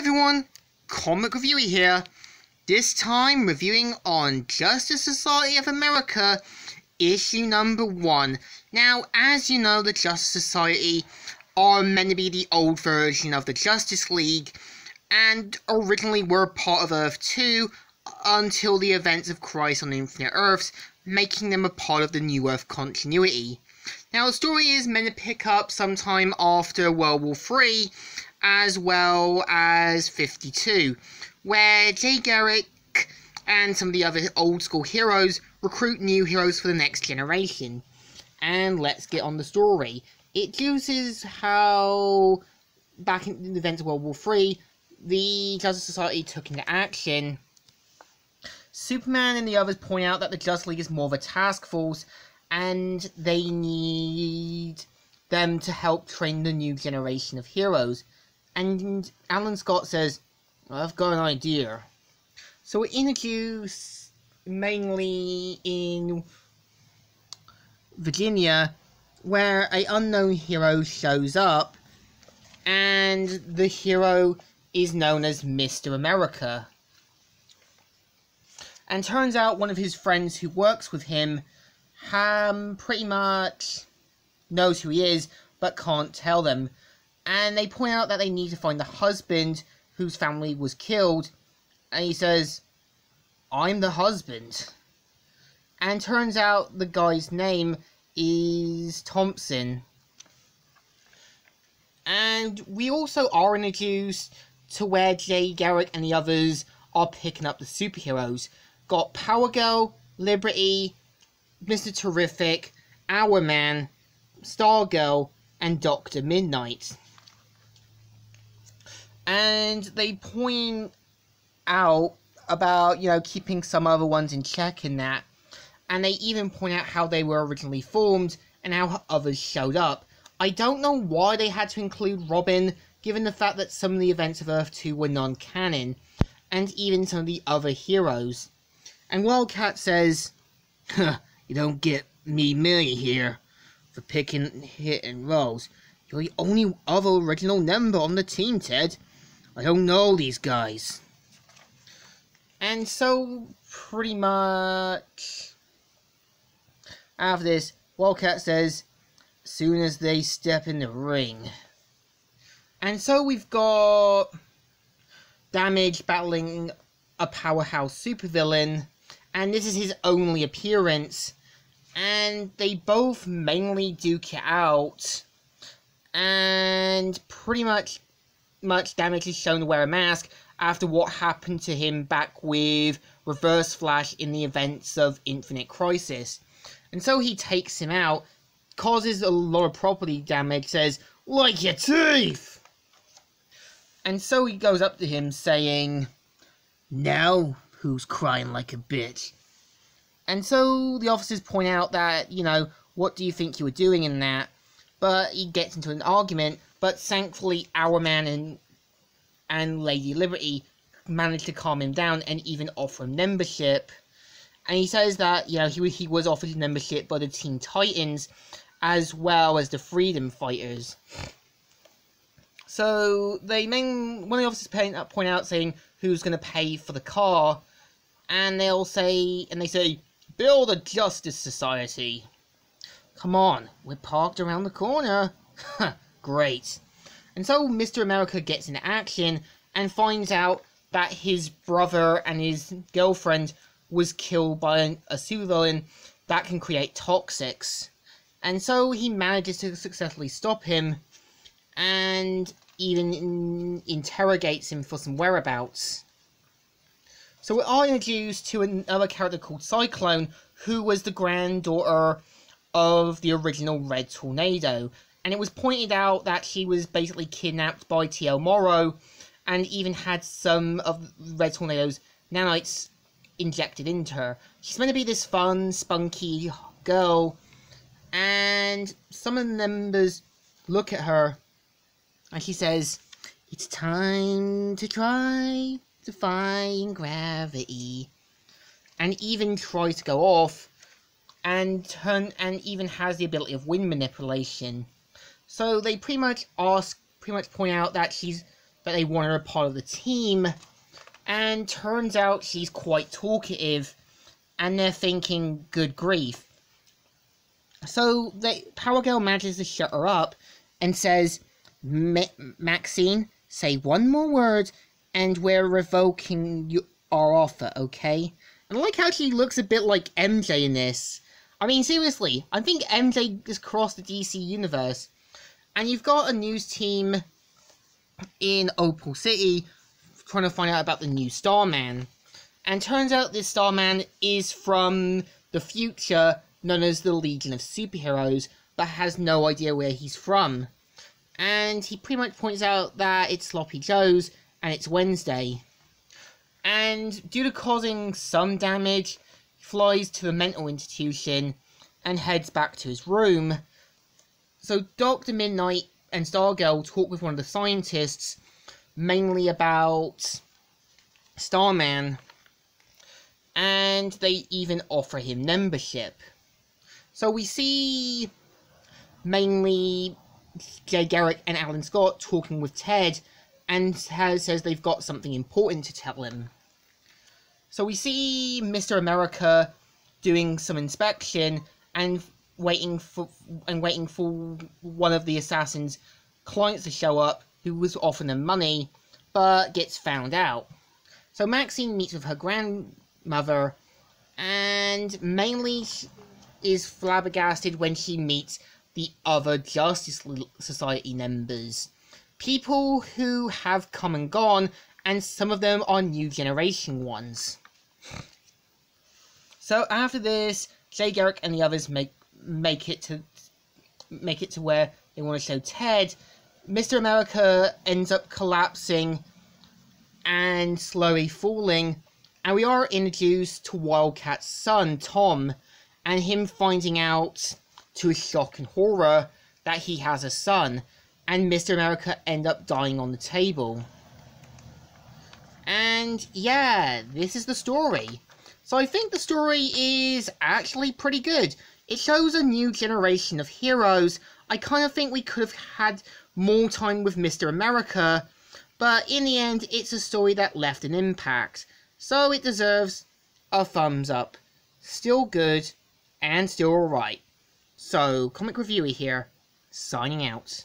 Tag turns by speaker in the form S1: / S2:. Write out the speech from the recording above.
S1: everyone, Comic Reviewer here. This time reviewing on Justice Society of America, issue number 1. Now, as you know, the Justice Society are meant to be the old version of the Justice League, and originally were part of Earth 2 until the events of Crisis on Infinite Earths, making them a part of the New Earth continuity. Now, the story is meant to pick up sometime after World War III, as well as 52, where Jay Garrick and some of the other old school heroes recruit new heroes for the next generation. And let's get on the story. It uses how, back in the events of World War III, the Justice Society took into action. Superman and the others point out that the Justice League is more of a task force, and they need them to help train the new generation of heroes. And Alan Scott says, I've got an idea. So we're introduced mainly in Virginia, where an unknown hero shows up, and the hero is known as Mr. America. And turns out one of his friends who works with him pretty much knows who he is, but can't tell them. And they point out that they need to find the husband whose family was killed. And he says, I'm the husband. And turns out the guy's name is Thompson. And we also are introduced to where Jay Garrick and the others are picking up the superheroes. Got Power Girl, Liberty, Mr. Terrific, Hourman, Stargirl, and Dr. Midnight. And they point out about, keeping some other ones in check and that. And they even point out how they were originally formed and how others showed up. I don't know why they had to include Robin, given the fact that some of the events of Earth 2 were non-canon, and even some of the other heroes. And Wildcat says, you don't get me money here for picking hit and rolls. You're the only other original member on the team, Ted. I don't know these guys. And so, pretty much, after this, Wildcat says, as soon as they step in the ring. And so we've got Damage battling a powerhouse supervillain, and this is his only appearance. And they both mainly duke it out, and pretty much Damage is shown to wear a mask after what happened to him back with Reverse Flash in the events of Infinite Crisis. And so he takes him out, causes a lot of property damage, says, like your teeth! And so he goes up to him saying, now who's crying like a bitch? And so the officers point out that, what do you think you were doing in that? But he gets into an argument, but thankfully Hourman and Lady Liberty managed to calm him down and even offer him membership. And he says that, he was offered membership by the Teen Titans, as well as the Freedom Fighters. So one of the officers point out saying who's going to pay for the car, and they say, build a Justice Society. Come on, we're parked around the corner. Great. And so Mr. America gets into action and finds out that his brother and his girlfriend was killed by a supervillain that can create toxics. And so he manages to successfully stop him, and even interrogates him for some whereabouts. So we are introduced to another character called Cyclone, who was the granddaughter of the original Red Tornado. And it was pointed out that she was basically kidnapped by T.L. Morrow, and even had some of Red Tornado's nanites injected into her. She's meant to be this fun, spunky girl, and some of the members look at her, and she says, it's time to try defying gravity, and even tries to go off, and even has the ability of wind manipulation. So they pretty much point out that she's that they want her a part of the team, and turns out she's quite talkative, and they're thinking, good grief. So Power Girl manages to shut her up and says, Maxine, say one more word and we're revoking our offer, okay? And I like how she looks a bit like MJ in this. I mean, seriously, I think MJ just crossed the DC universe. And you've got a news team in Opal City trying to find out about the new Starman. And turns out this Starman is from the future, known as the Legion of Superheroes, but has no idea where he's from. And he pretty much points out that it's Sloppy Joe's and it's Wednesday. And due to causing some damage, he flies to the mental institution and heads back to his room. So Dr. Midnight and Stargirl talk with one of the scientists, mainly about Starman, and they even offer him membership. So we see mainly Jay Garrick and Alan Scott talking with Ted, and says they've got something important to tell him. So we see Mr. America doing some inspection and waiting for one of the assassins' clients to show up, who was offering them money, but gets found out. So Maxine meets with her grandmother, and mainly is flabbergasted when she meets the other Justice Society members. People who have come and gone, and some of them are new generation ones. So after this, Jay Garrick and the others make it to where they want to show Ted. Mr. America ends up collapsing and slowly falling, and we are introduced to Wildcat's son, Tom, and him finding out, to his shock and horror, that he has a son, and Mr. America end up dying on the table. And yeah, this is the story. So I think the story is actually pretty good. It shows a new generation of heroes. I kind of think we could have had more time with Mr. America, but in the end, it's a story that left an impact. So it deserves a thumbs up. Still good, and still alright. So, Comic Reviewer here, signing out.